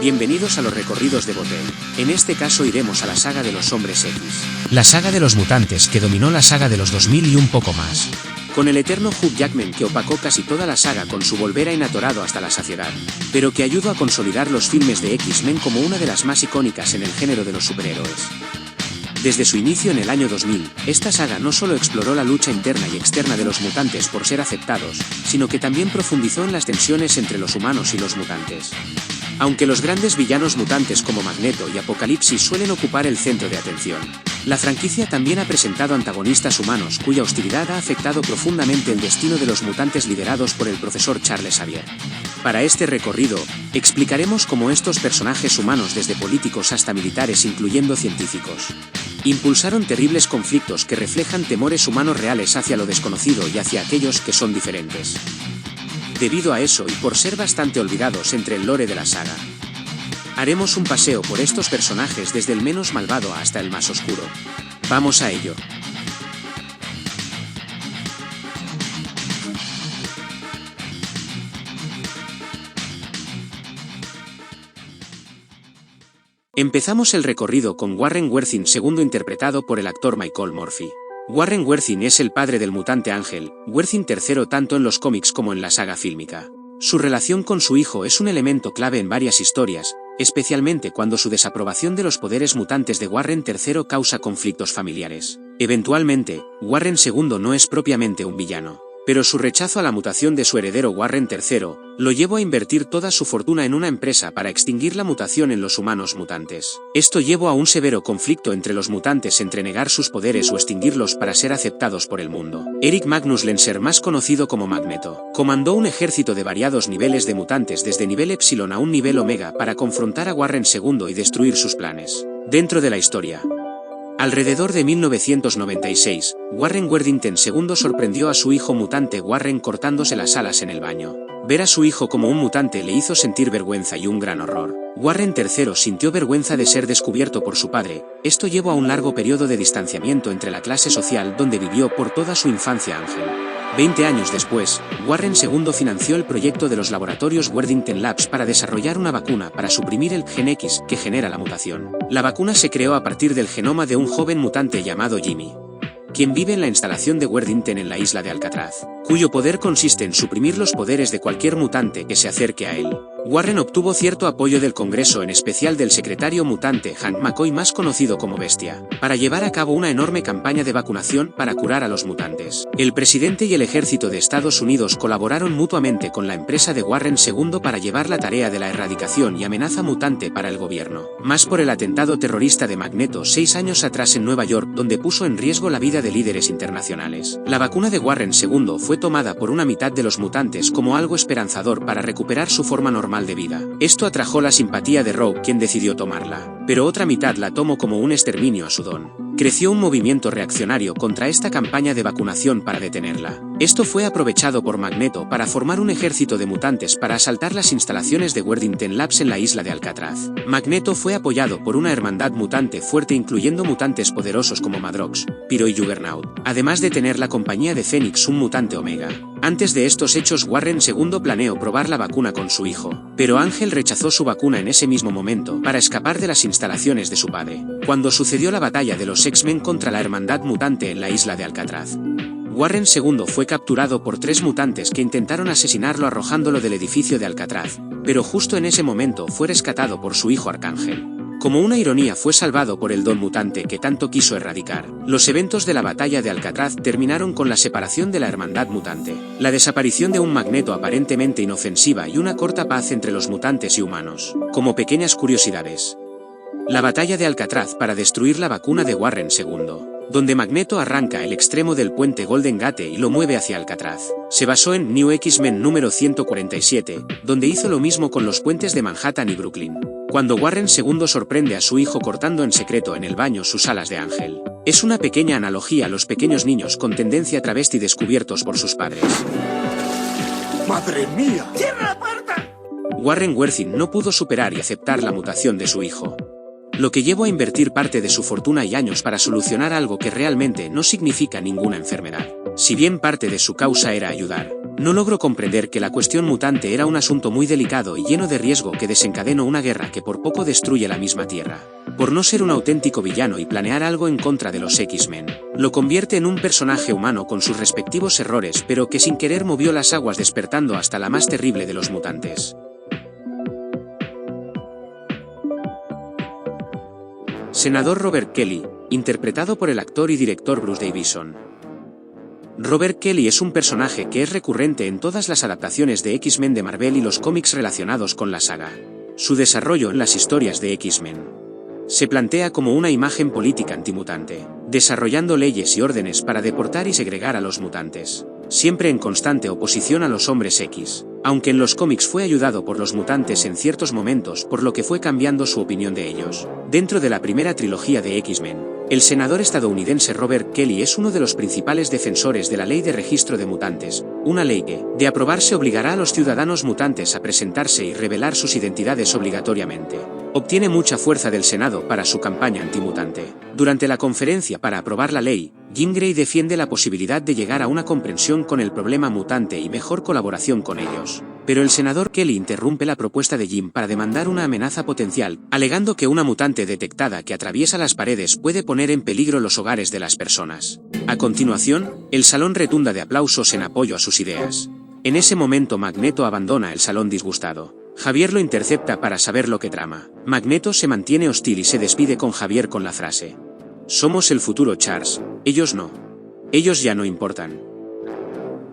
Bienvenidos a los recorridos de Botel. En este caso iremos a la saga de los Hombres X. La saga de los mutantes que dominó la saga de los 2000 y un poco más. Con el eterno Hugh Jackman que opacó casi toda la saga con su volver a inatorado hasta la saciedad, pero que ayudó a consolidar los filmes de X-Men como una de las más icónicas en el género de los superhéroes. Desde su inicio en el año 2000, esta saga no solo exploró la lucha interna y externa de los mutantes por ser aceptados, sino que también profundizó en las tensiones entre los humanos y los mutantes. Aunque los grandes villanos mutantes como Magneto y Apocalipsis suelen ocupar el centro de atención, la franquicia también ha presentado antagonistas humanos cuya hostilidad ha afectado profundamente el destino de los mutantes liderados por el profesor Charles Xavier. Para este recorrido, explicaremos cómo estos personajes humanos, desde políticos hasta militares incluyendo científicos, impulsaron terribles conflictos que reflejan temores humanos reales hacia lo desconocido y hacia aquellos que son diferentes. Debido a eso y por ser bastante olvidados entre el lore de la saga, haremos un paseo por estos personajes desde el menos malvado hasta el más oscuro. ¡Vamos a ello! Empezamos el recorrido con Warren Worthing II, interpretado por el actor Michael Murphy. Warren Worthing es el padre del mutante Ángel Worthing III tanto en los cómics como en la saga fílmica. Su relación con su hijo es un elemento clave en varias historias, especialmente cuando su desaprobación de los poderes mutantes de Warren III causa conflictos familiares. Eventualmente, Warren II no es propiamente un villano, pero su rechazo a la mutación de su heredero Warren III lo llevó a invertir toda su fortuna en una empresa para extinguir la mutación en los humanos mutantes. Esto llevó a un severo conflicto entre los mutantes entre negar sus poderes o extinguirlos para ser aceptados por el mundo. Eric Magnus Lenser, más conocido como Magneto, comandó un ejército de variados niveles de mutantes desde nivel Epsilon a un nivel Omega para confrontar a Warren II y destruir sus planes. Dentro de la historia, alrededor de 1996, Warren Worthington II sorprendió a su hijo mutante Warren cortándose las alas en el baño. Ver a su hijo como un mutante le hizo sentir vergüenza y un gran horror. Warren III sintió vergüenza de ser descubierto por su padre. Esto llevó a un largo periodo de distanciamiento entre la clase social donde vivió por toda su infancia Ángel. 20 años después, Warren II financió el proyecto de los laboratorios Worthington Labs para desarrollar una vacuna para suprimir el gen X que genera la mutación. La vacuna se creó a partir del genoma de un joven mutante llamado Jimmy, quien vive en la instalación de Worthington en la isla de Alcatraz, cuyo poder consiste en suprimir los poderes de cualquier mutante que se acerque a él. Warren obtuvo cierto apoyo del Congreso, en especial del secretario mutante Hank McCoy, más conocido como Bestia, para llevar a cabo una enorme campaña de vacunación para curar a los mutantes. El presidente y el ejército de Estados Unidos colaboraron mutuamente con la empresa de Warren II para llevar la tarea de la erradicación y amenaza mutante para el gobierno. Más por el atentado terrorista de Magneto 6 años atrás en Nueva York, donde puso en riesgo la vida de líderes internacionales. La vacuna de Warren II fue tomada por una mitad de los mutantes como algo esperanzador para recuperar su forma normal de vida. Esto atrajo la simpatía de Rogue, quien decidió tomarla, pero otra mitad la tomó como un exterminio a su don. Creció un movimiento reaccionario contra esta campaña de vacunación para detenerla. Esto fue aprovechado por Magneto para formar un ejército de mutantes para asaltar las instalaciones de Worthington Labs en la isla de Alcatraz. Magneto fue apoyado por una hermandad mutante fuerte incluyendo mutantes poderosos como Madrox, Pyro y Juggernaut, además de tener la compañía de Phoenix, un mutante Omega. Antes de estos hechos, Warren II planeó probar la vacuna con su hijo, pero Ángel rechazó su vacuna en ese mismo momento para escapar de las instalaciones de su padre. Cuando sucedió la batalla de los X-Men contra la hermandad mutante en la isla de Alcatraz, Warren II fue capturado por 3 mutantes que intentaron asesinarlo arrojándolo del edificio de Alcatraz, pero justo en ese momento fue rescatado por su hijo Arcángel. Como una ironía, fue salvado por el don mutante que tanto quiso erradicar. Los eventos de la batalla de Alcatraz terminaron con la separación de la hermandad mutante, la desaparición de un Magneto aparentemente inofensiva y una corta paz entre los mutantes y humanos. Como pequeñas curiosidades, la batalla de Alcatraz para destruir la vacuna de Warren II, donde Magneto arranca el extremo del puente Golden Gate y lo mueve hacia Alcatraz, se basó en New X-Men número 147, donde hizo lo mismo con los puentes de Manhattan y Brooklyn. Cuando Warren II sorprende a su hijo cortando en secreto en el baño sus alas de ángel, es una pequeña analogía a los pequeños niños con tendencia travesti descubiertos por sus padres. ¡Madre mía! ¡Cierra la puerta! Warren Worthing no pudo superar y aceptar la mutación de su hijo, lo que llevó a invertir parte de su fortuna y años para solucionar algo que realmente no significa ninguna enfermedad. Si bien parte de su causa era ayudar, No logro comprender que la cuestión mutante era un asunto muy delicado y lleno de riesgo que desencadenó una guerra que por poco destruye la misma Tierra. Por no ser un auténtico villano y planear algo en contra de los X-Men, lo convierte en un personaje humano con sus respectivos errores, pero que sin querer movió las aguas despertando hasta la más terrible de los mutantes. Senador Robert Kelly, interpretado por el actor y director Bruce Davison. Robert Kelly es un personaje que es recurrente en todas las adaptaciones de X-Men de Marvel y los cómics relacionados con la saga. Su desarrollo en las historias de X-Men se plantea como una imagen política antimutante, desarrollando leyes y órdenes para deportar y segregar a los mutantes, siempre en constante oposición a los hombres X, aunque en los cómics fue ayudado por los mutantes en ciertos momentos, por lo que fue cambiando su opinión de ellos. Dentro de la primera trilogía de X-Men, el senador estadounidense Robert Kelly es uno de los principales defensores de la Ley de Registro de Mutantes, una ley que, de aprobarse, obligará a los ciudadanos mutantes a presentarse y revelar sus identidades obligatoriamente. Obtiene mucha fuerza del Senado para su campaña antimutante. Durante la conferencia para aprobar la ley, Jean Grey defiende la posibilidad de llegar a una comprensión con el problema mutante y mejor colaboración con ellos. Pero el senador Kelly interrumpe la propuesta de Jim para demandar una amenaza potencial, alegando que una mutante detectada que atraviesa las paredes puede poner en peligro los hogares de las personas. A continuación, el salón retunda de aplausos en apoyo a sus ideas. En ese momento Magneto abandona el salón disgustado. Javier lo intercepta para saber lo que trama. Magneto se mantiene hostil y se despide con Javier con la frase: "Somos el futuro, Charles, ellos no. Ellos ya no importan".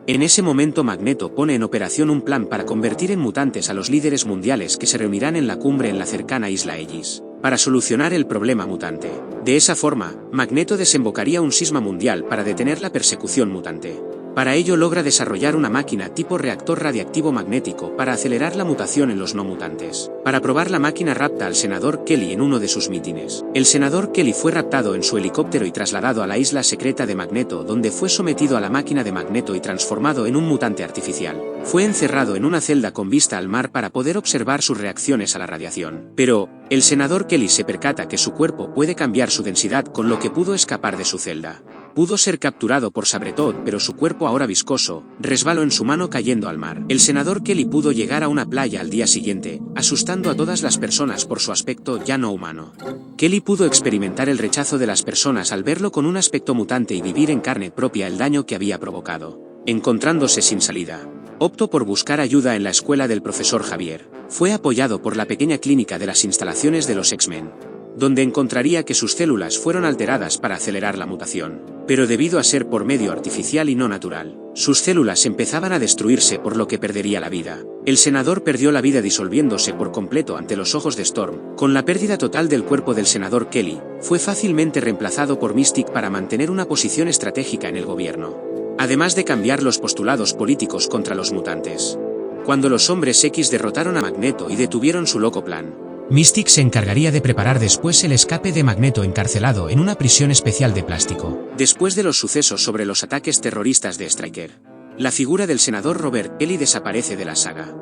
En ese momento Magneto pone en operación un plan para convertir en mutantes a los líderes mundiales que se reunirán en la cumbre en la cercana isla Ellis, para solucionar el problema mutante. De esa forma, Magneto desembocaría un cisma mundial para detener la persecución mutante. Para ello logra desarrollar una máquina tipo reactor radiactivo magnético para acelerar la mutación en los no mutantes. Para probar la máquina rapta al senador Kelly en uno de sus mítines. El senador Kelly fue raptado en su helicóptero y trasladado a la isla secreta de Magneto, donde fue sometido a la máquina de Magneto y transformado en un mutante artificial. Fue encerrado en una celda con vista al mar para poder observar sus reacciones a la radiación. Pero, el senador Kelly se percata que su cuerpo puede cambiar su densidad, con lo que pudo escapar de su celda. Pudo ser capturado por Sabretooth, pero su cuerpo ahora viscoso, resbaló en su mano cayendo al mar. El senador Kelly pudo llegar a una playa al día siguiente, asustando a todas las personas por su aspecto ya no humano. Kelly pudo experimentar el rechazo de las personas al verlo con un aspecto mutante y vivir en carne propia el daño que había provocado. Encontrándose sin salida, optó por buscar ayuda en la escuela del profesor Javier. Fue apoyado por la pequeña clínica de las instalaciones de los X-Men, donde encontraría que sus células fueron alteradas para acelerar la mutación. Pero debido a ser por medio artificial y no natural, sus células empezaban a destruirse, por lo que perdería la vida. El senador perdió la vida disolviéndose por completo ante los ojos de Storm. Con la pérdida total del cuerpo del senador Kelly, fue fácilmente reemplazado por Mystique para mantener una posición estratégica en el gobierno, además de cambiar los postulados políticos contra los mutantes. Cuando los hombres X derrotaron a Magneto y detuvieron su loco plan, Mystique se encargaría de preparar después el escape de Magneto encarcelado en una prisión especial de plástico. Después de los sucesos sobre los ataques terroristas de Stryker, la figura del senador Robert Kelly desaparece de la saga.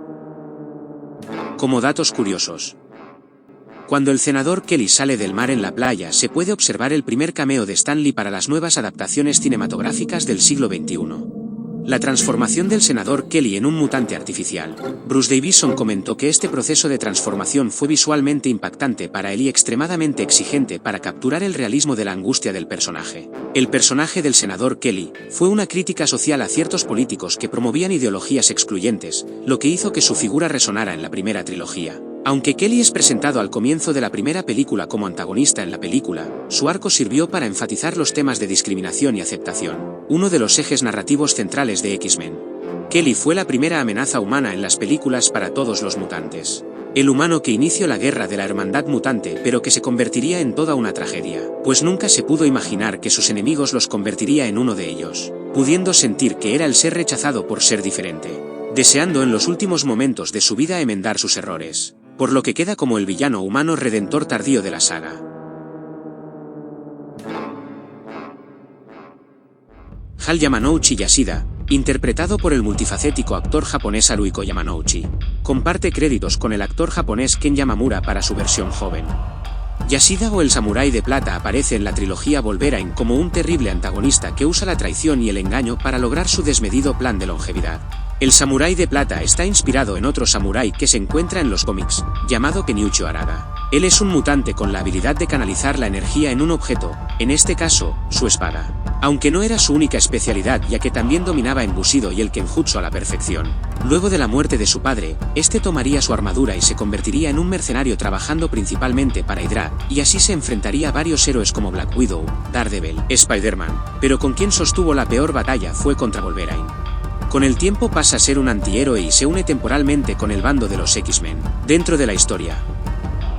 Como datos curiosos, cuando el senador Kelly sale del mar en la playa, se puede observar el primer cameo de Stan Lee para las nuevas adaptaciones cinematográficas del siglo XXI. La transformación del senador Kelly en un mutante artificial. Bruce Davison comentó que este proceso de transformación fue visualmente impactante para él y extremadamente exigente para capturar el realismo de la angustia del personaje. El personaje del senador Kelly fue una crítica social a ciertos políticos que promovían ideologías excluyentes, lo que hizo que su figura resonara en la primera trilogía. Aunque Kelly es presentado al comienzo de la primera película como antagonista en la película, su arco sirvió para enfatizar los temas de discriminación y aceptación, uno de los ejes narrativos centrales de X-Men. Kelly fue la primera amenaza humana en las películas para todos los mutantes. El humano que inició la guerra de la hermandad mutante, pero que se convertiría en toda una tragedia, pues nunca se pudo imaginar que sus enemigos los convertiría en uno de ellos, pudiendo sentir que era el ser rechazado por ser diferente, deseando en los últimos momentos de su vida enmendar sus errores, por lo que queda como el villano humano redentor tardío de la saga. Hal Yamanouchi Yashida, interpretado por el multifacético actor japonés Haruhiko Yamanouchi, comparte créditos con el actor japonés Ken Yamamura para su versión joven. Yashida, o el samurái de plata, aparece en la trilogía Wolverine como un terrible antagonista que usa la traición y el engaño para lograr su desmedido plan de longevidad. El samurái de plata está inspirado en otro samurái que se encuentra en los cómics, llamado Keniuchi Arada. Él es un mutante con la habilidad de canalizar la energía en un objeto, en este caso, su espada. Aunque no era su única especialidad ya que también dominaba el Bushido y el Kenjutsu a la perfección. Luego de la muerte de su padre, este tomaría su armadura y se convertiría en un mercenario trabajando principalmente para Hydra, y así se enfrentaría a varios héroes como Black Widow, Daredevil, Spider-Man, pero con quien sostuvo la peor batalla fue contra Wolverine. Con el tiempo pasa a ser un antihéroe y se une temporalmente con el bando de los X-Men. Dentro de la historia,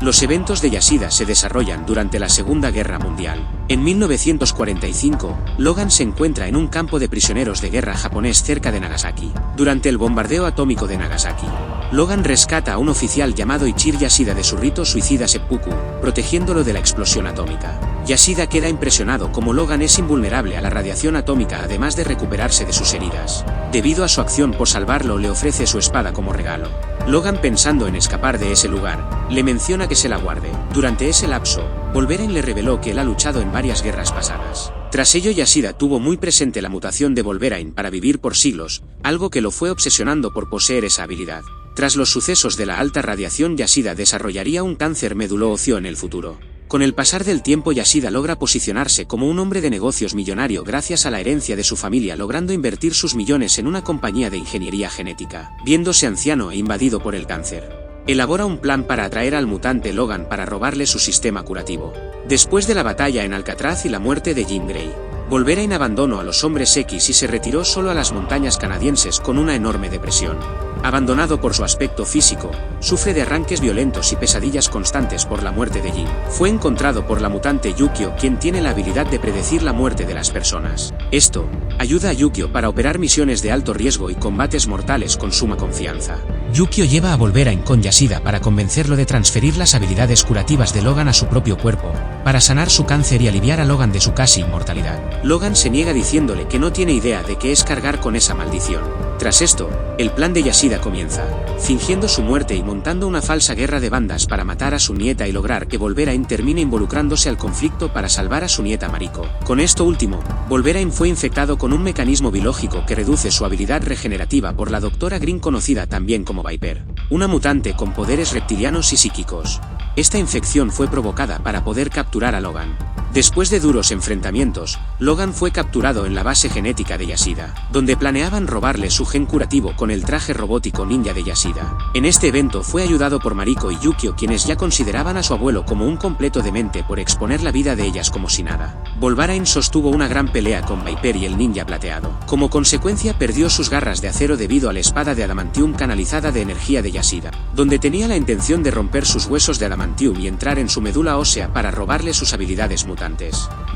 los eventos de Yashida se desarrollan durante la Segunda Guerra Mundial. En 1945, Logan se encuentra en un campo de prisioneros de guerra japonés cerca de Nagasaki. Durante el bombardeo atómico de Nagasaki, Logan rescata a un oficial llamado Ichir Yashida de su rito suicida seppuku, protegiéndolo de la explosión atómica. Yashida queda impresionado como Logan es invulnerable a la radiación atómica además de recuperarse de sus heridas. Debido a su acción por salvarlo le ofrece su espada como regalo. Logan, pensando en escapar de ese lugar, le menciona que se la guarde. Durante ese lapso, Wolverine le reveló que él ha luchado en varias guerras pasadas. Tras ello Yashida tuvo muy presente la mutación de Wolverine para vivir por siglos, algo que lo fue obsesionando por poseer esa habilidad. Tras los sucesos de la alta radiación Yashida desarrollaría un cáncer medulóoseo en el futuro. Con el pasar del tiempo Yashida logra posicionarse como un hombre de negocios millonario gracias a la herencia de su familia, logrando invertir sus millones en una compañía de ingeniería genética. Viéndose anciano e invadido por el cáncer, elabora un plan para atraer al mutante Logan para robarle su sistema curativo. Después de la batalla en Alcatraz y la muerte de Jean Grey, Wolverine abandonó a los Hombres X y se retiró solo a las montañas canadienses con una enorme depresión. Abandonado por su aspecto físico, sufre de arranques violentos y pesadillas constantes por la muerte de Jean. Fue encontrado por la mutante Yukio, quien tiene la habilidad de predecir la muerte de las personas. Esto ayuda a Yukio para operar misiones de alto riesgo y combates mortales con suma confianza. Yukio lleva a Wolverine con Yashida para convencerlo de transferir las habilidades curativas de Logan a su propio cuerpo, para sanar su cáncer y aliviar a Logan de su casi inmortalidad. Logan se niega diciéndole que no tiene idea de qué es cargar con esa maldición. Tras esto, el plan de Yashida comienza, fingiendo su muerte y montando una falsa guerra de bandas para matar a su nieta y lograr que Wolverine termine involucrándose al conflicto para salvar a su nieta Mariko. Con esto último, Wolverine fue infectado con un mecanismo biológico que reduce su habilidad regenerativa por la Doctora Green, conocida también como Viper, una mutante con poderes reptilianos y psíquicos. Esta infección fue provocada para poder capturar a Logan. Después de duros enfrentamientos, Logan fue capturado en la base genética de Yashida, donde planeaban robarle su gen curativo con el traje robótico ninja de Yashida. En este evento fue ayudado por Mariko y Yukio, quienes ya consideraban a su abuelo como un completo demente por exponer la vida de ellas como si nada. Wolverine sostuvo una gran pelea con Viper y el ninja plateado. Como consecuencia perdió sus garras de acero debido a la espada de adamantium canalizada de energía de Yashida, donde tenía la intención de romper sus huesos de adamantium y entrar en su médula ósea para robarle sus habilidades mutantes.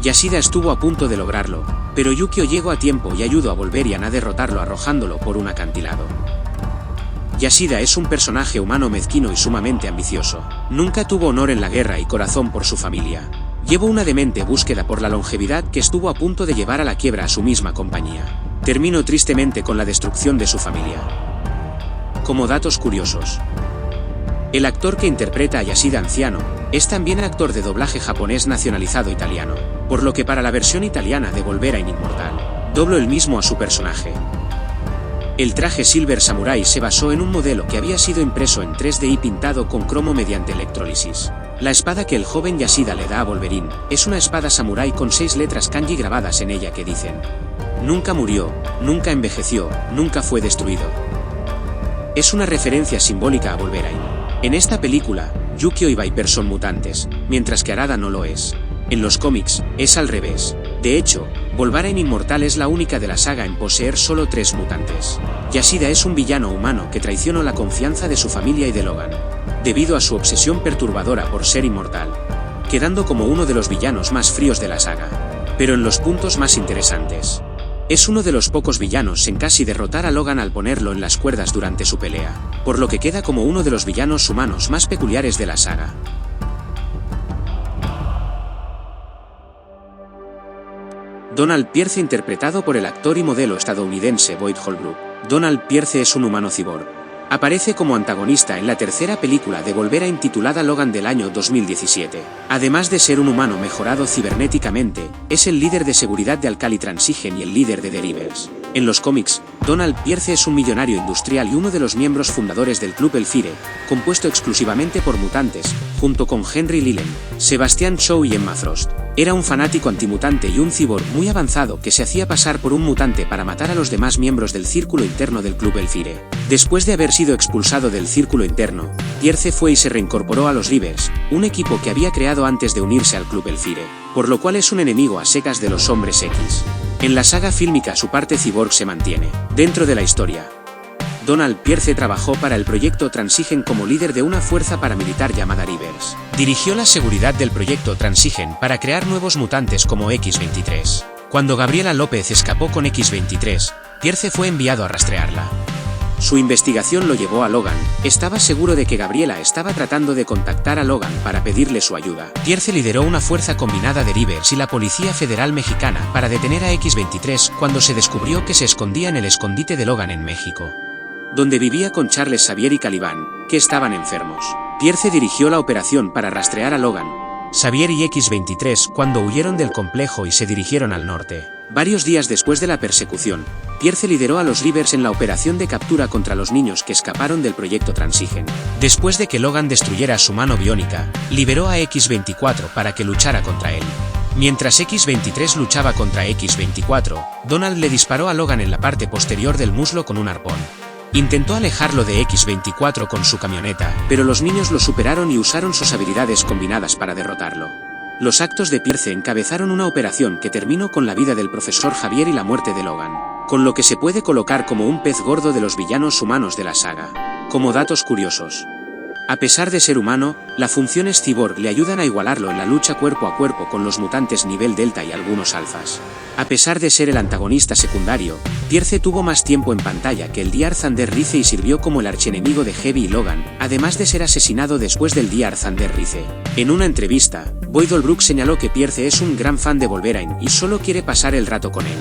Yashida estuvo a punto de lograrlo, pero Yukio llegó a tiempo y ayudó a Wolverine a derrotarlo arrojándolo por un acantilado. Yashida es un personaje humano mezquino y sumamente ambicioso. Nunca tuvo honor en la guerra y corazón por su familia. Llevó una demente búsqueda por la longevidad que estuvo a punto de llevar a la quiebra a su misma compañía. Terminó tristemente con la destrucción de su familia. Como datos curiosos, el actor que interpreta a Yashida anciano es también actor de doblaje japonés nacionalizado italiano, por lo que para la versión italiana de Wolverine Inmortal, dobló él mismo a su personaje. El traje Silver Samurai se basó en un modelo que había sido impreso en 3D y pintado con cromo mediante electrólisis. La espada que el joven Yashida le da a Wolverine es una espada samurai con 6 letras kanji grabadas en ella que dicen: nunca murió, nunca envejeció, nunca fue destruido. Es una referencia simbólica a Wolverine. En esta película, Yukio y Viper son mutantes, mientras que Arada no lo es. En los cómics, es al revés. De hecho, Wolverine Inmortal es la única de la saga en poseer solo 3 mutantes. Yashida es un villano humano que traicionó la confianza de su familia y de Logan, debido a su obsesión perturbadora por ser inmortal, quedando como uno de los villanos más fríos de la saga. Pero en los puntos más interesantes, es uno de los pocos villanos en casi derrotar a Logan al ponerlo en las cuerdas durante su pelea, por lo que queda como uno de los villanos humanos más peculiares de la saga. Donald Pierce, interpretado por el actor y modelo estadounidense Boyd Holbrook. Donald Pierce es un humano cyborg. Aparece como antagonista en la tercera película de Wolverine titulada Logan del año 2017. Además de ser un humano mejorado cibernéticamente, es el líder de seguridad de Alcali Transigen y el líder de The Rivers. En los cómics, Donald Pierce es un millonario industrial y uno de los miembros fundadores del Club Elfire, compuesto exclusivamente por mutantes, junto con Henry Leland, Sebastian Shaw y Emma Frost. Era un fanático antimutante y un cyborg muy avanzado que se hacía pasar por un mutante para matar a los demás miembros del círculo interno del Club Elfire. Después de haber sido expulsado del círculo interno, Pierce fue y se reincorporó a los Reavers, un equipo que había creado antes de unirse al Club Elfire, por lo cual es un enemigo a secas de los Hombres X. En la saga fílmica su parte cyborg se mantiene. Dentro de la historia, Donald Pierce trabajó para el proyecto Transigen como líder de una fuerza paramilitar llamada Reavers. Dirigió la seguridad del proyecto Transigen para crear nuevos mutantes como X-23. Cuando Gabriela López escapó con X-23, Pierce fue enviado a rastrearla. Su investigación lo llevó a Logan. Estaba seguro de que Gabriela estaba tratando de contactar a Logan para pedirle su ayuda. Pierce lideró una fuerza combinada de Reavers y la Policía Federal Mexicana para detener a X-23 cuando se descubrió que se escondía en el escondite de Logan en México, donde vivía con Charles Xavier y Caliban, que estaban enfermos. Pierce dirigió la operación para rastrear a Logan, Xavier y X-23 cuando huyeron del complejo y se dirigieron al norte. Varios días después de la persecución, Pierce lideró a los Reavers en la operación de captura contra los niños que escaparon del proyecto Transigen. Después de que Logan destruyera su mano biónica, liberó a X-24 para que luchara contra él. Mientras X-23 luchaba contra X-24, Donald le disparó a Logan en la parte posterior del muslo con un arpón. Intentó alejarlo de X-24 con su camioneta, pero los niños lo superaron y usaron sus habilidades combinadas para derrotarlo. Los actos de Pierce encabezaron una operación que terminó con la vida del profesor Xavier y la muerte de Logan, con lo que se puede colocar como un pez gordo de los villanos humanos de la saga. Como datos curiosos, a pesar de ser humano, las funciones cyborg le ayudan a igualarlo en la lucha cuerpo a cuerpo con los mutantes nivel delta y algunos alfas. A pesar de ser el antagonista secundario, Pierce tuvo más tiempo en pantalla que el Dr. Thunder Rice y sirvió como el archienemigo de Heavy y Logan, además de ser asesinado después del Dr. Thunder Rice. En una entrevista, Boyd Holbrook señaló que Pierce es un gran fan de Wolverine y solo quiere pasar el rato con él.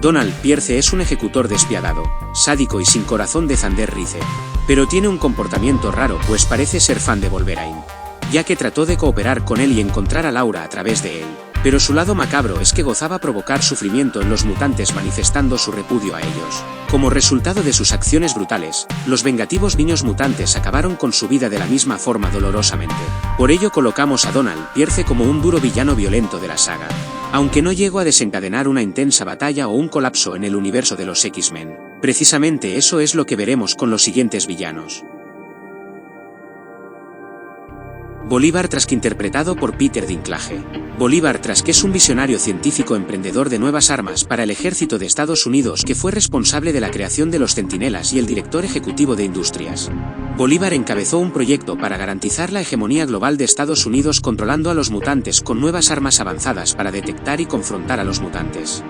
Donald Pierce es un ejecutor despiadado, sádico y sin corazón de Thunder Rice, pero tiene un comportamiento raro pues parece ser fan de Wolverine, ya que trató de cooperar con él y encontrar a Laura a través de él. Pero su lado macabro es que gozaba provocar sufrimiento en los mutantes manifestando su repudio a ellos. Como resultado de sus acciones brutales, los vengativos niños mutantes acabaron con su vida de la misma forma dolorosamente. Por ello colocamos a Donald Pierce como un duro villano violento de la saga, aunque no llegó a desencadenar una intensa batalla o un colapso en el universo de los X-Men. Precisamente eso es lo que veremos con los siguientes villanos. Bolívar Trask, interpretado por Peter Dinklage. Bolívar Trask es un visionario científico emprendedor de nuevas armas para el ejército de Estados Unidos que fue responsable de la creación de los Centinelas y el director ejecutivo de Industrias. Bolívar encabezó un proyecto para garantizar la hegemonía global de Estados Unidos controlando a los mutantes con nuevas armas avanzadas para detectar y confrontar a los mutantes.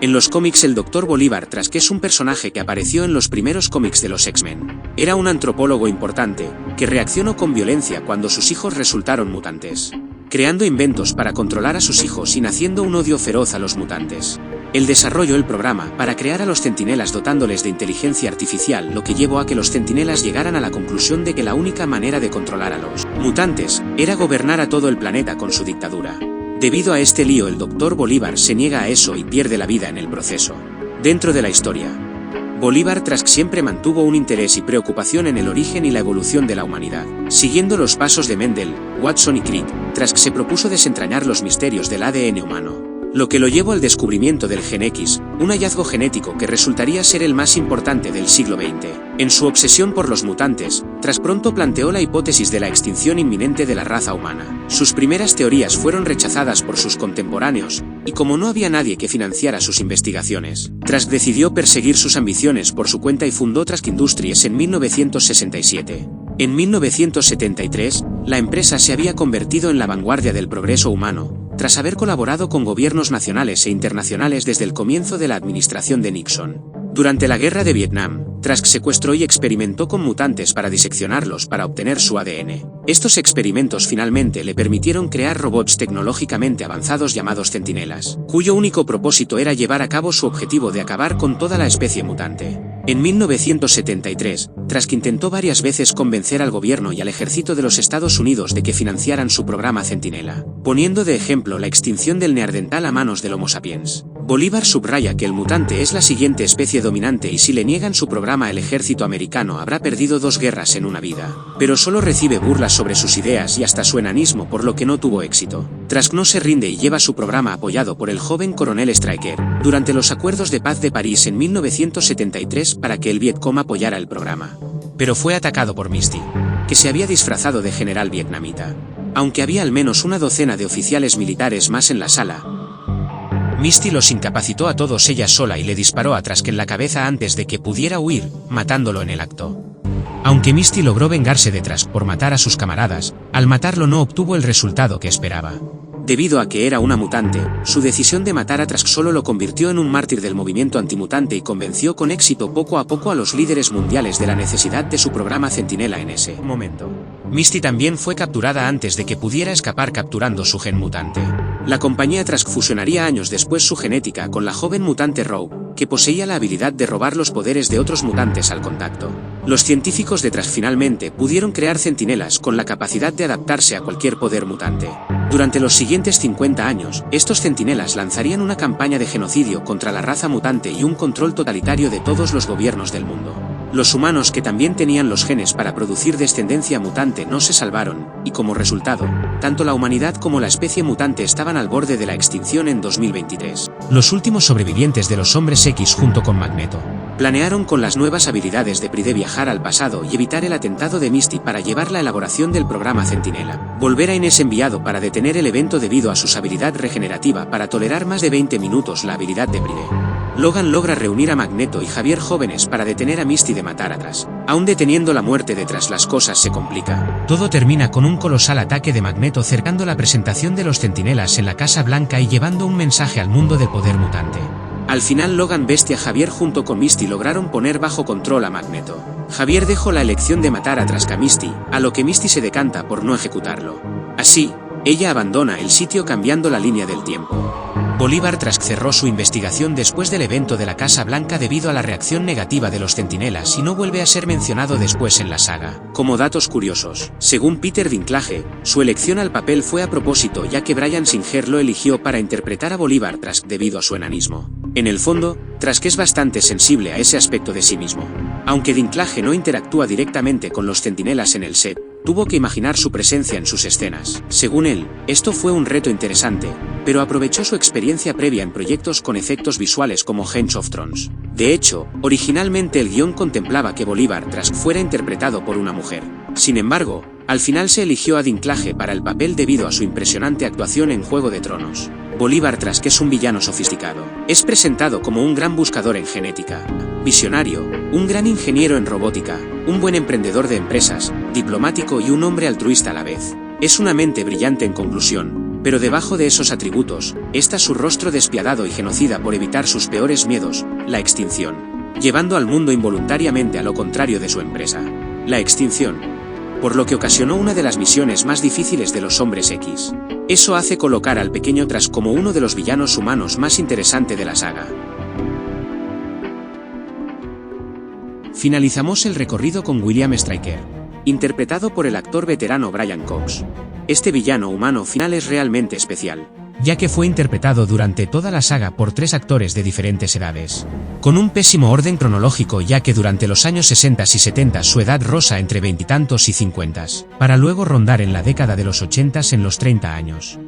En los cómics el Dr. Bolívar Trask es un personaje que apareció en los primeros cómics de los X-Men. Era un antropólogo importante, que reaccionó con violencia cuando sus hijos resultaron mutantes, creando inventos para controlar a sus hijos y naciendo un odio feroz a los mutantes. Él desarrolló el programa para crear a los Centinelas dotándoles de inteligencia artificial, lo que llevó a que los Centinelas llegaran a la conclusión de que la única manera de controlar a los mutantes era gobernar a todo el planeta con su dictadura. Debido a este lío el Dr. Bolívar se niega a eso y pierde la vida en el proceso. Dentro de la historia, Bolívar Trask siempre mantuvo un interés y preocupación en el origen y la evolución de la humanidad. Siguiendo los pasos de Mendel, Watson y Crick, Trask se propuso desentrañar los misterios del ADN humano, lo que lo llevó al descubrimiento del gen X, un hallazgo genético que resultaría ser el más importante del siglo XX. En su obsesión por los mutantes, Trask pronto planteó la hipótesis de la extinción inminente de la raza humana. Sus primeras teorías fueron rechazadas por sus contemporáneos, y como no había nadie que financiara sus investigaciones, Trask decidió perseguir sus ambiciones por su cuenta y fundó Trask Industries en 1967. En 1973, la empresa se había convertido en la vanguardia del progreso humano, tras haber colaborado con gobiernos nacionales e internacionales desde el comienzo de la administración de Nixon. Durante la guerra de Vietnam, Trask secuestró y experimentó con mutantes para diseccionarlos para obtener su ADN. Estos experimentos finalmente le permitieron crear robots tecnológicamente avanzados llamados centinelas, cuyo único propósito era llevar a cabo su objetivo de acabar con toda la especie mutante. En 1973, Trask intentó varias veces convencer al gobierno y al ejército de los Estados Unidos de que financiaran su programa Centinela, poniendo de ejemplo la extinción del neandertal a manos del Homo sapiens. Bolívar subraya que el mutante es la siguiente especie dominante y si le niegan su programa el ejército americano habrá perdido 2 guerras en una vida. Pero solo recibe burlas sobre sus ideas y hasta su enanismo por lo que no tuvo éxito. Trask no se rinde y lleva su programa apoyado por el joven coronel Stryker durante los acuerdos de paz de París en 1973 para que el Vietcong apoyara el programa. Pero fue atacado por Misty, que se había disfrazado de general vietnamita. Aunque había al menos una docena de oficiales militares más en la sala, Misty los incapacitó a todos ella sola y le disparó a Trask en la cabeza antes de que pudiera huir, matándolo en el acto. Aunque Misty logró vengarse de Trask por matar a sus camaradas, al matarlo no obtuvo el resultado que esperaba. Debido a que era una mutante, su decisión de matar a Trask solo lo convirtió en un mártir del movimiento antimutante y convenció con éxito poco a poco a los líderes mundiales de la necesidad de su programa Centinela en ese momento. Misty también fue capturada antes de que pudiera escapar capturando su gen mutante. La compañía Trask fusionaría años después su genética con la joven mutante Rogue, que poseía la habilidad de robar los poderes de otros mutantes al contacto. Los científicos de Trask finalmente pudieron crear centinelas con la capacidad de adaptarse a cualquier poder mutante. Durante los siguientes 50 años, estos centinelas lanzarían una campaña de genocidio contra la raza mutante y un control totalitario de todos los gobiernos del mundo. Los humanos que también tenían los genes para producir descendencia mutante no se salvaron, y como resultado, tanto la humanidad como la especie mutante estaban al borde de la extinción en 2023. Los últimos sobrevivientes de los Hombres X junto con Magneto planearon con las nuevas habilidades de Pride viajar al pasado y evitar el atentado de Misty para llevar la elaboración del programa Centinela. Wolverine es enviado para detener el evento debido a su habilidad regenerativa para tolerar más de 20 minutos la habilidad de Pride. Logan logra reunir a Magneto y Javier jóvenes para detener a Misty de matar a Trask. Aún deteniendo la muerte de Trask las cosas se complican. Todo termina con un colosal ataque de Magneto cercando la presentación de los Centinelas en la Casa Blanca y llevando un mensaje al mundo del poder mutante. Al final Logan, Bestia, Javier junto con Misty lograron poner bajo control a Magneto. Javier dejó la elección de matar a Trask a Misty, a lo que Misty se decanta por no ejecutarlo. Así, ella abandona el sitio cambiando la línea del tiempo. Bolívar Trask cerró su investigación después del evento de la Casa Blanca debido a la reacción negativa de los Centinelas y no vuelve a ser mencionado después en la saga. Como datos curiosos, según Peter Dinklage, su elección al papel fue a propósito ya que Bryan Singer lo eligió para interpretar a Bolívar Trask debido a su enanismo. En el fondo, Trask es bastante sensible a ese aspecto de sí mismo. Aunque Dinklage no interactúa directamente con los Centinelas en el set, tuvo que imaginar su presencia en sus escenas. Según él, esto fue un reto interesante, pero aprovechó su experiencia previa en proyectos con efectos visuales como Game of Thrones. De hecho, originalmente el guión contemplaba que Bolívar Trask fuera interpretado por una mujer. Sin embargo, al final se eligió a Dinklage para el papel debido a su impresionante actuación en Juego de Tronos. Bolívar Trask es un villano sofisticado. Es presentado como un gran buscador en genética, visionario, un gran ingeniero en robótica, un buen emprendedor de empresas, diplomático y un hombre altruista a la vez. Es una mente brillante en conclusión, pero debajo de esos atributos, está su rostro despiadado y genocida por evitar sus peores miedos, la extinción, llevando al mundo involuntariamente a lo contrario de su empresa, la extinción, por lo que ocasionó una de las misiones más difíciles de los Hombres X. Eso hace colocar al pequeño Trask como uno de los villanos humanos más interesante de la saga. Finalizamos el recorrido con William Stryker, interpretado por el actor veterano Brian Cox. Este villano humano final es realmente especial, ya que fue interpretado durante toda la saga por 3 actores de diferentes edades, con un pésimo orden cronológico ya que durante los años 60 y 70 su edad rosa entre 20 y tantos y 50, para luego rondar en la década de los 80 en los 30 años.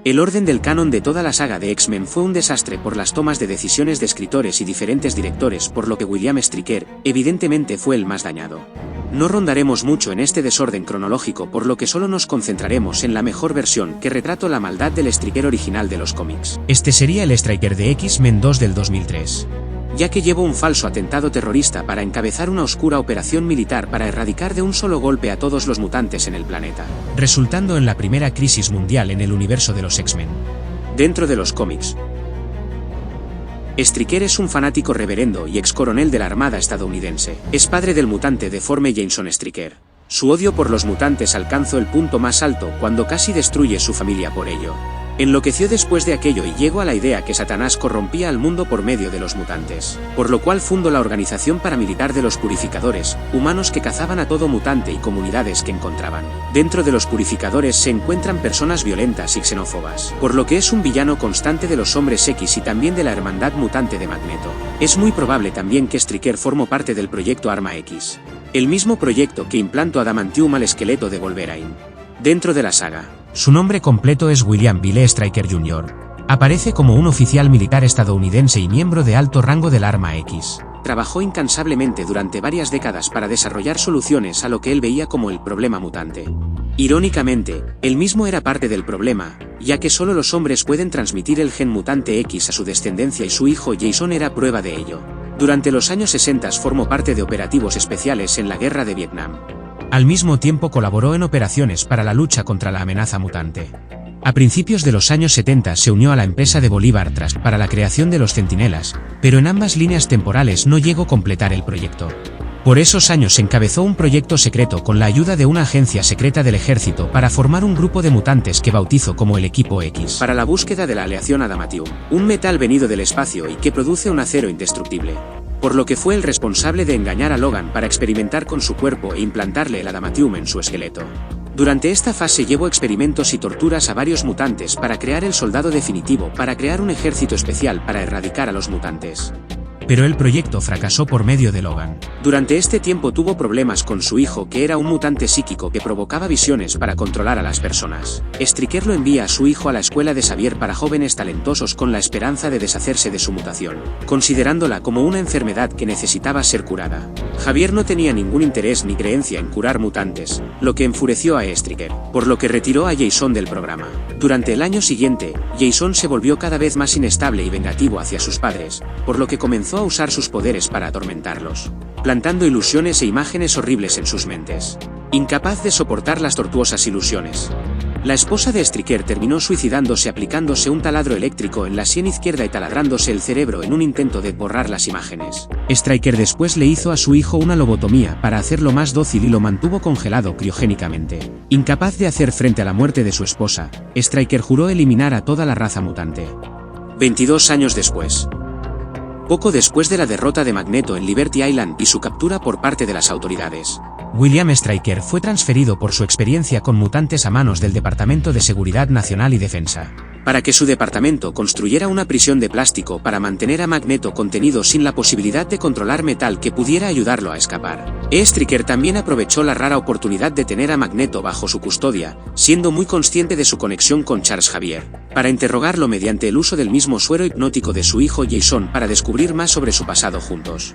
El orden del canon de toda la saga de X-Men fue un desastre por las tomas de decisiones de escritores y diferentes directores, por lo que William Stryker, evidentemente, fue el más dañado. No rondaremos mucho en este desorden cronológico, por lo que solo nos concentraremos en la mejor versión que retrata la maldad del Stryker original de los cómics. Este sería el Stryker de X-Men 2 del 2003. Ya que llevó un falso atentado terrorista para encabezar una oscura operación militar para erradicar de un solo golpe a todos los mutantes en el planeta, resultando en la primera crisis mundial en el universo de los X-Men. Dentro de los cómics, Stryker es un fanático reverendo y ex coronel de la Armada estadounidense. Es padre del mutante deforme Jason Stryker. Su odio por los mutantes alcanzó el punto más alto cuando casi destruye su familia por ello. Enloqueció después de aquello y llegó a la idea que Satanás corrompía al mundo por medio de los mutantes, por lo cual fundó la organización paramilitar de los purificadores, humanos que cazaban a todo mutante y comunidades que encontraban. Dentro de los purificadores se encuentran personas violentas y xenófobas, por lo que es un villano constante de los hombres X y también de la hermandad mutante de Magneto. Es muy probable también que Stryker formó parte del proyecto Arma X, el mismo proyecto que implantó adamantium al esqueleto de Wolverine. Dentro de la saga, su nombre completo es William Bill Stryker Jr. Aparece como un oficial militar estadounidense y miembro de alto rango del Arma X. Trabajó incansablemente durante varias décadas para desarrollar soluciones a lo que él veía como el problema mutante. Irónicamente, él mismo era parte del problema, ya que solo los hombres pueden transmitir el gen mutante X a su descendencia y su hijo Jason era prueba de ello. Durante los años 60 formó parte de operativos especiales en la guerra de Vietnam. Al mismo tiempo colaboró en operaciones para la lucha contra la amenaza mutante. A principios de los años 70 se unió a la empresa de Bolívar Trask para la creación de los Centinelas, pero en ambas líneas temporales no llegó a completar el proyecto. Por esos años encabezó un proyecto secreto con la ayuda de una agencia secreta del ejército para formar un grupo de mutantes que bautizó como el Equipo X, para la búsqueda de la aleación adamantium, un metal venido del espacio y que produce un acero indestructible. Por lo que fue el responsable de engañar a Logan para experimentar con su cuerpo e implantarle el adamantium en su esqueleto. Durante esta fase llevó experimentos y torturas a varios mutantes para crear el soldado definitivo, para crear un ejército especial para erradicar a los mutantes. Pero el proyecto fracasó por medio de Logan. Durante este tiempo tuvo problemas con su hijo, que era un mutante psíquico que provocaba visiones para controlar a las personas. Stryker lo envía a su hijo a la escuela de Xavier para jóvenes talentosos con la esperanza de deshacerse de su mutación, considerándola como una enfermedad que necesitaba ser curada. Xavier no tenía ningún interés ni creencia en curar mutantes, lo que enfureció a Stryker, por lo que retiró a Jason del programa. Durante el año siguiente, Jason se volvió cada vez más inestable y vengativo hacia sus padres, por lo que comenzó a usar sus poderes para atormentarlos, plantando ilusiones e imágenes horribles en sus mentes. Incapaz de soportar las tortuosas ilusiones, la esposa de Stryker terminó suicidándose aplicándose un taladro eléctrico en la sien izquierda y taladrándose el cerebro en un intento de borrar las imágenes. Stryker después le hizo a su hijo una lobotomía para hacerlo más dócil y lo mantuvo congelado criogénicamente. Incapaz de hacer frente a la muerte de su esposa, Stryker juró eliminar a toda la raza mutante. 22 años después. Poco después de la derrota de Magneto en Liberty Island y su captura por parte de las autoridades, William Stryker fue transferido por su experiencia con mutantes a manos del Departamento de Seguridad Nacional y Defensa, para que su departamento construyera una prisión de plástico para mantener a Magneto contenido sin la posibilidad de controlar metal que pudiera ayudarlo a escapar. Stryker también aprovechó la rara oportunidad de tener a Magneto bajo su custodia, siendo muy consciente de su conexión con Charles Xavier, para interrogarlo mediante el uso del mismo suero hipnótico de su hijo Jason para descubrir más sobre su pasado juntos.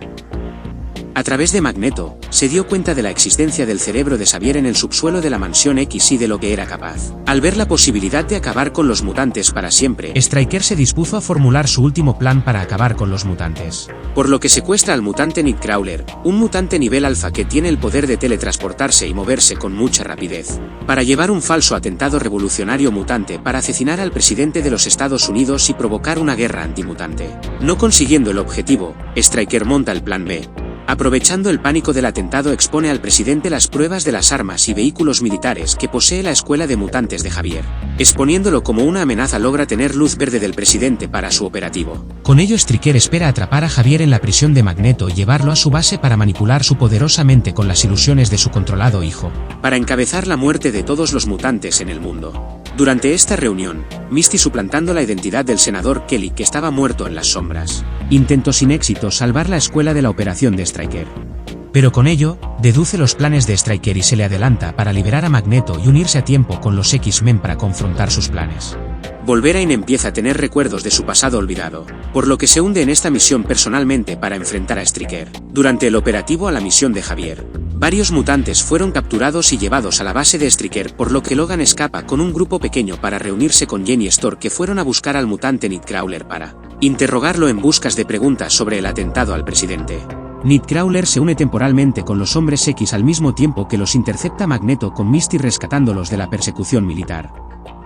A través de Magneto, se dio cuenta de la existencia del cerebro de Xavier en el subsuelo de la Mansión X y de lo que era capaz. Al ver la posibilidad de acabar con los mutantes para siempre, Stryker se dispuso a formular su último plan para acabar con los mutantes. Por lo que secuestra al mutante Nightcrawler, un mutante nivel alfa que tiene el poder de teletransportarse y moverse con mucha rapidez, para llevar un falso atentado revolucionario mutante para asesinar al presidente de los Estados Unidos y provocar una guerra antimutante. No consiguiendo el objetivo, Stryker monta el plan B. Aprovechando el pánico del atentado, expone al presidente las pruebas de las armas y vehículos militares que posee la escuela de mutantes de Xavier. Exponiéndolo como una amenaza, logra tener luz verde del presidente para su operativo. Con ello, Stryker espera atrapar a Xavier en la prisión de Magneto y llevarlo a su base para manipular su poderosa mente con las ilusiones de su controlado hijo, para encabezar la muerte de todos los mutantes en el mundo. Durante esta reunión, Misty, suplantando la identidad del senador Kelly que estaba muerto en las sombras, intentó sin éxito salvar la escuela de la operación de Stryker. Pero con ello, deduce los planes de Stryker y se le adelanta para liberar a Magneto y unirse a tiempo con los X-Men para confrontar sus planes. Wolverine empieza a tener recuerdos de su pasado olvidado, por lo que se hunde en esta misión personalmente para enfrentar a Stryker. Durante el operativo a la misión de Xavier, varios mutantes fueron capturados y llevados a la base de Stryker, por lo que Logan escapa con un grupo pequeño para reunirse con Jenny Storm, que fueron a buscar al mutante Nightcrawler para interrogarlo en busca de preguntas sobre el atentado al presidente. Nightcrawler se une temporalmente con los Hombres X al mismo tiempo que los intercepta Magneto, con Misty rescatándolos de la persecución militar.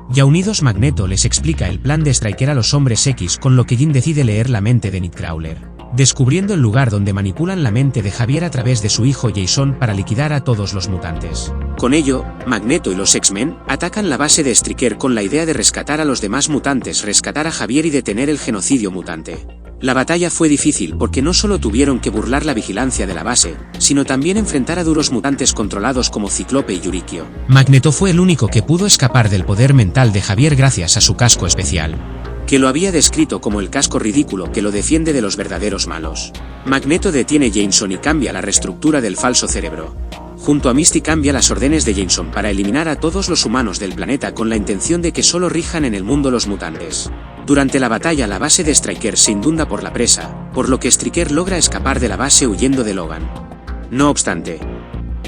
Ya unidos, Magneto les explica el plan de Stryker a los Hombres X, con lo que Jean decide leer la mente de Nightcrawler, descubriendo el lugar donde manipulan la mente de Xavier a través de su hijo Jason para liquidar a todos los mutantes. Con ello, Magneto y los X-Men atacan la base de Stryker con la idea de rescatar a los demás mutantes, rescatar a Javier y detener el genocidio mutante. La batalla fue difícil porque no solo tuvieron que burlar la vigilancia de la base, sino también enfrentar a duros mutantes controlados como Ciclope y Yurikyo. Magneto fue el único que pudo escapar del poder mental de Javier gracias a su casco especial, que lo había descrito como el casco ridículo que lo defiende de los verdaderos malos. Magneto detiene a Jameson y cambia la reestructura del falso cerebro. Junto a Misty cambia las órdenes de Jameson para eliminar a todos los humanos del planeta con la intención de que solo rijan en el mundo los mutantes. Durante la batalla la base de Stryker se inunda por la presa, por lo que Stryker logra escapar de la base huyendo de Logan. No obstante,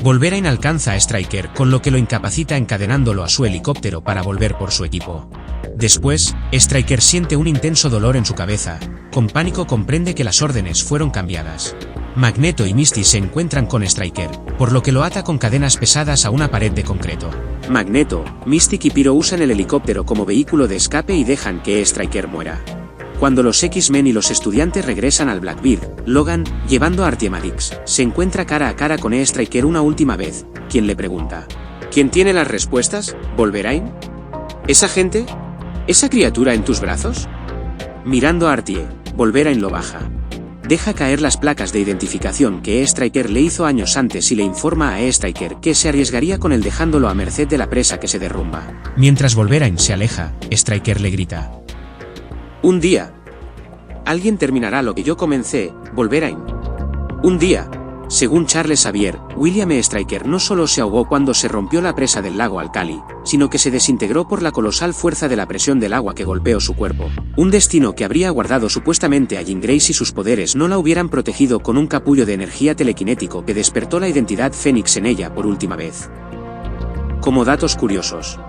Wolverine alcanza a Stryker con lo que lo incapacita encadenándolo a su helicóptero para volver por su equipo. Después, Stryker siente un intenso dolor en su cabeza. Con pánico comprende que las órdenes fueron cambiadas. Magneto y Misty se encuentran con Stryker, por lo que lo ata con cadenas pesadas a una pared de concreto. Magneto, Mystic y Pyro usan el helicóptero como vehículo de escape y dejan que Stryker muera. Cuando los X-Men y los estudiantes regresan al Blackbeard, Logan, llevando a Artimadix, se encuentra cara a cara con Stryker una última vez, quien le pregunta: ¿quién tiene las respuestas, Wolverine? ¿Esa gente? ¿Esa criatura en tus brazos? Mirando a Artie, Wolverine lo baja. Deja caer las placas de identificación que Stryker le hizo años antes y le informa a Stryker que se arriesgaría con él dejándolo a merced de la presa que se derrumba. Mientras Wolverine se aleja, Stryker le grita: un día, alguien terminará lo que yo comencé, Wolverine. Un día. Según Charles Xavier, William Stryker no solo se ahogó cuando se rompió la presa del lago Alcali, sino que se desintegró por la colosal fuerza de la presión del agua que golpeó su cuerpo. Un destino que habría guardado supuestamente a Jean Grey si sus poderes no la hubieran protegido con un capullo de energía telequinético que despertó la identidad Fénix en ella por última vez. Como datos curiosos,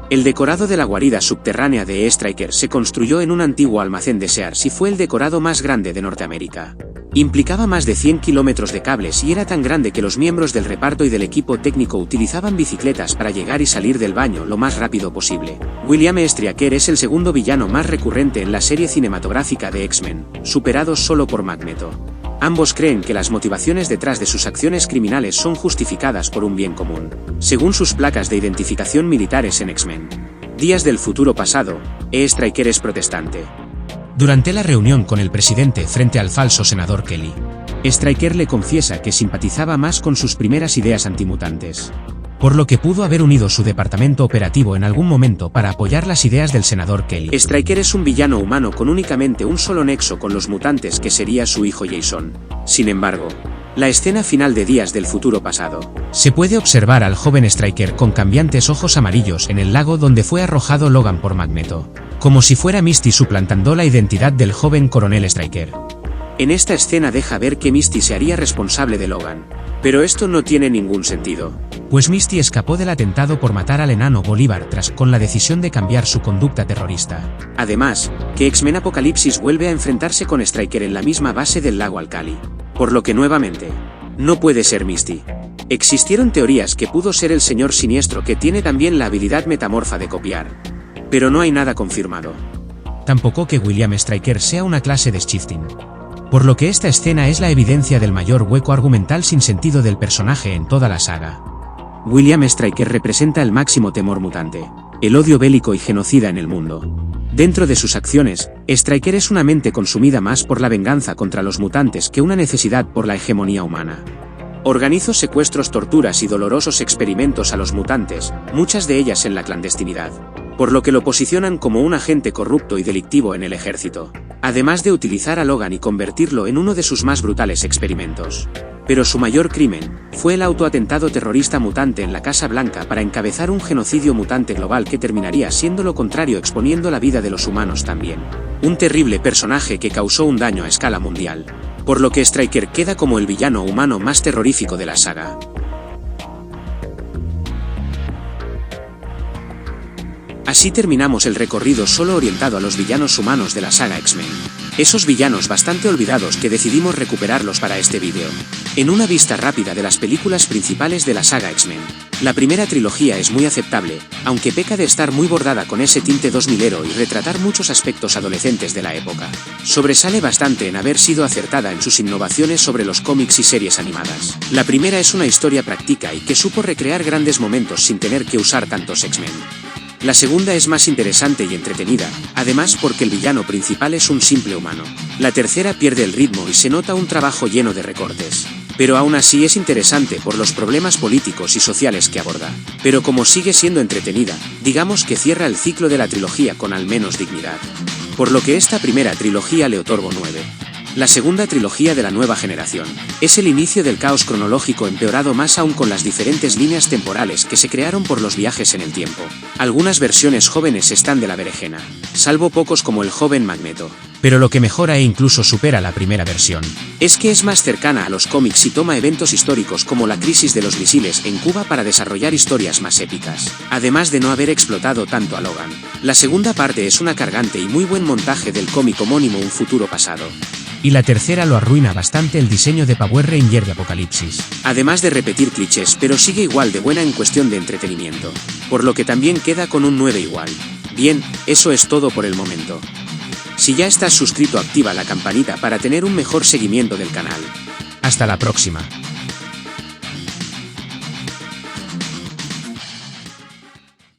el decorado de la guarida subterránea de Stryker se construyó en un antiguo almacén de Sears y fue el decorado más grande de Norteamérica. Implicaba más de 100 kilómetros de cables y era tan grande que los miembros del reparto y del equipo técnico utilizaban bicicletas para llegar y salir del baño lo más rápido posible. William Stryker es el segundo villano más recurrente en la serie cinematográfica de X-Men, superado solo por Magneto. Ambos creen que las motivaciones detrás de sus acciones criminales son justificadas por un bien común, según sus placas de identificación militares en X-Men. Días del futuro pasado, Stryker es protestante. Durante la reunión con el presidente frente al falso senador Kelly, Stryker le confiesa que simpatizaba más con sus primeras ideas antimutantes, por lo que pudo haber unido su departamento operativo en algún momento para apoyar las ideas del senador Kelly. Stryker es un villano humano con únicamente un solo nexo con los mutantes que sería su hijo Jason. Sin embargo, la escena final de Días del futuro pasado, se puede observar al joven Stryker con cambiantes ojos amarillos en el lago donde fue arrojado Logan por Magneto, como si fuera Misty suplantando la identidad del joven coronel Stryker. En esta escena deja ver que Misty se haría responsable de Logan, pero esto no tiene ningún sentido, pues Misty escapó del atentado por matar al enano Bolívar con la decisión de cambiar su conducta terrorista. Además, que X-Men Apocalipsis vuelve a enfrentarse con Stryker en la misma base del lago Alcali, por lo que nuevamente, no puede ser Misty. Existieron teorías que pudo ser el señor siniestro que tiene también la habilidad metamorfa de copiar, pero no hay nada confirmado. Tampoco que William Stryker sea una clase de shifting, por lo que esta escena es la evidencia del mayor hueco argumental sin sentido del personaje en toda la saga. William Stryker representa el máximo temor mutante, el odio bélico y genocida en el mundo. Dentro de sus acciones, Stryker es una mente consumida más por la venganza contra los mutantes que una necesidad por la hegemonía humana. Organizó secuestros, torturas y dolorosos experimentos a los mutantes, muchas de ellas en la clandestinidad, por lo que lo posicionan como un agente corrupto y delictivo en el ejército, además de utilizar a Logan y convertirlo en uno de sus más brutales experimentos. Pero su mayor crimen fue el autoatentado terrorista mutante en la Casa Blanca para encabezar un genocidio mutante global que terminaría siendo lo contrario, exponiendo la vida de los humanos también. Un terrible personaje que causó un daño a escala mundial, por lo que Stryker queda como el villano humano más terrorífico de la saga. Así terminamos el recorrido solo orientado a los villanos humanos de la saga X-Men. Esos villanos bastante olvidados que decidimos recuperarlos para este vídeo. En una vista rápida de las películas principales de la saga X-Men. La primera trilogía es muy aceptable, aunque peca de estar muy bordada con ese tinte 2000ero y retratar muchos aspectos adolescentes de la época. Sobresale bastante en haber sido acertada en sus innovaciones sobre los cómics y series animadas. La primera es una historia práctica y que supo recrear grandes momentos sin tener que usar tantos X-Men. La segunda es más interesante y entretenida, además porque el villano principal es un simple humano. La tercera pierde el ritmo y se nota un trabajo lleno de recortes. Pero aún así es interesante por los problemas políticos y sociales que aborda. Pero como sigue siendo entretenida, digamos que cierra el ciclo de la trilogía con al menos dignidad. Por lo que esta primera trilogía le otorgo 9. La segunda trilogía de la nueva generación es el inicio del caos cronológico empeorado más aún con las diferentes líneas temporales que se crearon por los viajes en el tiempo. Algunas versiones jóvenes están de la berenjena, salvo pocos como el joven Magneto. Pero lo que mejora e incluso supera la primera versión es que es más cercana a los cómics y toma eventos históricos como la crisis de los misiles en Cuba para desarrollar historias más épicas, además de no haber explotado tanto a Logan. La segunda parte es una cargante y muy buen montaje del cómic homónimo Un futuro pasado. Y la tercera lo arruina bastante el diseño de Power Ranger de Apocalipsis. Además de repetir clichés, pero sigue igual de buena en cuestión de entretenimiento. Por lo que también queda con un 9 igual. Bien, eso es todo por el momento. Si ya estás suscrito, activa la campanita para tener un mejor seguimiento del canal. Hasta la próxima.